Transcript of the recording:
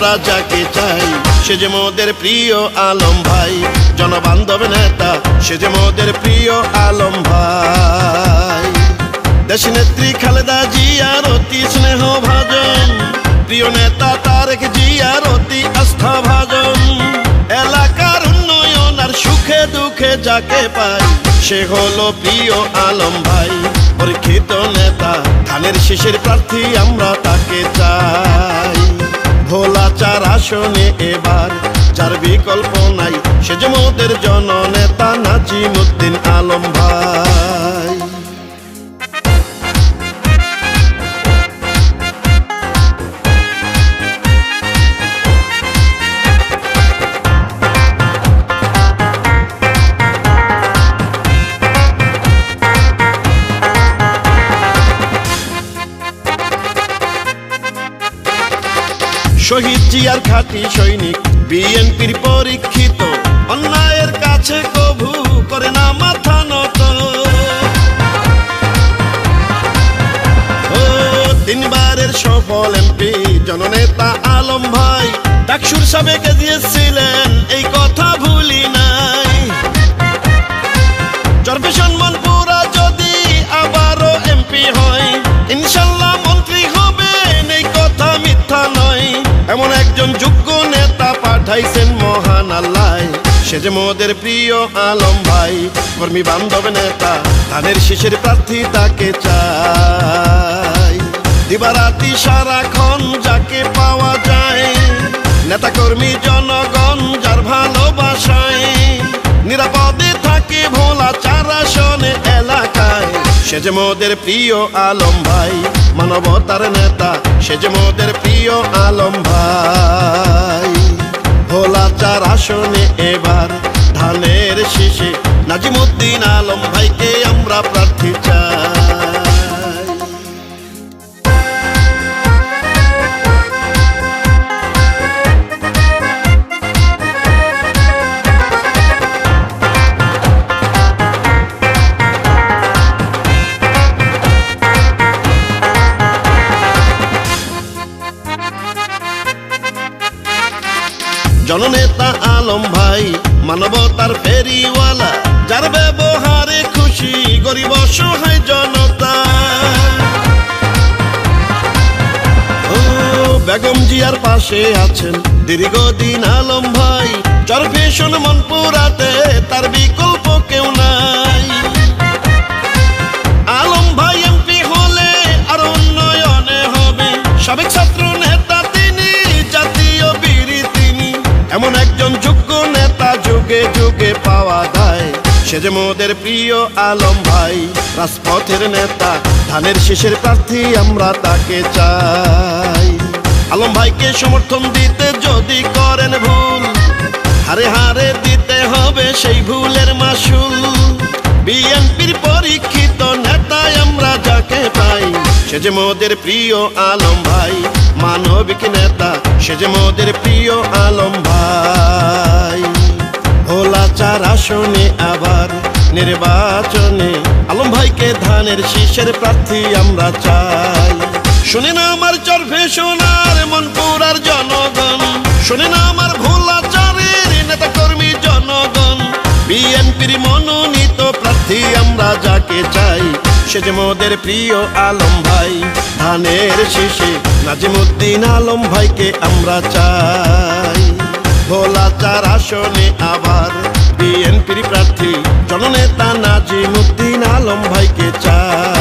আমরা যাকে চাই সে যে মোদের প্রিয় আলম ভাই। জনবান্ধব নেতা সে যে মোদের প্রিয় আলম ভাই। দেশ নেত্রী খালেদা জিয়ার অতি স্নেহ ভাজন, প্রিয় নেতা তারেক জিয়ার অতি আস্থা ভাজন। এলাকার উন্নয়ন আর সুখে দুঃখে যাকে পাই সে হলো প্রিয় আলম ভাই। পরীক্ষিত নেতা ধানের শীষের প্রার্থী আমরা তাকে চাই। ভোলা 4 আসনে এবার যার বিকল্প নাই সে যে মোদের জননেতা নাজিমুদ্দিন আলম ভাই। শহীদ জিয়ার খাঁটি সৈনিক বিএনপির পরীক্ষিত, অন্যায়ের কাছে কভু করে না মাথা নত। ও 3 বারের সফল এমপি জননেতা আলম ভাই। ডাকসুর সাবেকে দিয়েছিলেন এই কথা ভুলি নাই। চরফ্যাশন মনপুরা যদি আবারও এমপি হয় ইনশাল্লাহ মন্ত্রী হবে, এই কথা মিথ্যা নয়। এমন একজন যোগ্য নেতা পাঠাইছেন মহান আল্লাহ সে যে মোদের প্রিয় আলম ভাই। কর্মী বান্ধব নেতা ধানের শীষের প্রার্থী তাকে চাই। দিবারাতি সারাক্ষণ যাকে পাওয়া যায়, নেতা কর্মী জনগণ যার ভালোবাসায়। নিরাপদে থাকে ভোলা 4 আসনে এলাকায় সে যে মোদের প্রিয় আলম ভাই। মানবতার নেতা সে যে মোদের প্রিয় আলম ভাই। ভোলা 4 আসনে এবার ধানের শীষে নাজিমুদ্দিন আলম ভাইকে আমরা প্রার্থী চাই। জননেতা আলম ভাই মানবতার ফেরিওয়ালা, যার ব্যবহারে খুশি গরিব অসহায় জনতা। ও বেগম জিয়ার পাশে আছেন দীর্ঘদিন আলম ভাই। চরফ্যাশন মনপুরাতে তার বিকল্প কেউ নাই। আলম ভাই এমপি হলে আর উন্নয়নে হবে। সাবেক ছাত্র নেতা তিনি, জাতীয় বীর তিনি। এমন একজন যোগ্য নেতা যুগে যুগে পাওয়া যায় সে যে মোদের প্রিয় আলম ভাই। রাজপথের নেতা ধানের শীষের প্রার্থী আমরা তাকে চাই। আলম ভাইকে সমর্থন দিতে যদি করেন ভুল, হারে হারে দিতে হবে সেই ভুলের মাসুল। বিএনপির পরীক্ষিত নেতায় আমরা যাকে পাই সে যে মোদের প্রিয় আলম ভাই। মানবিক নেতা সে যে মোদের প্রিয় আলম ভাই। ভোলা 4 আসনে আবার নির্বাচনে আলম ভাইকে ধানের শীষের প্রার্থী আমরা চাই। শুনে না আমার চরফ্যাশনার মনপুরার জনগণ, শুনে না আমার ভোলা 4-এর নেতা কর্মী জনগণ। বিএনপির মনোনীত প্রার্থী আমরা যাকে চাই সে যে মোদের প্রিয় আলম ভাই। ধানের শীষে নাজিমুদ্দিন আলম ভাইকে আমরা চাই। ভোলা 4 আসনে আবার বিএনপির প্রার্থী জননেতা নাজিমুদ্দিন আলম ভাইকে চাই।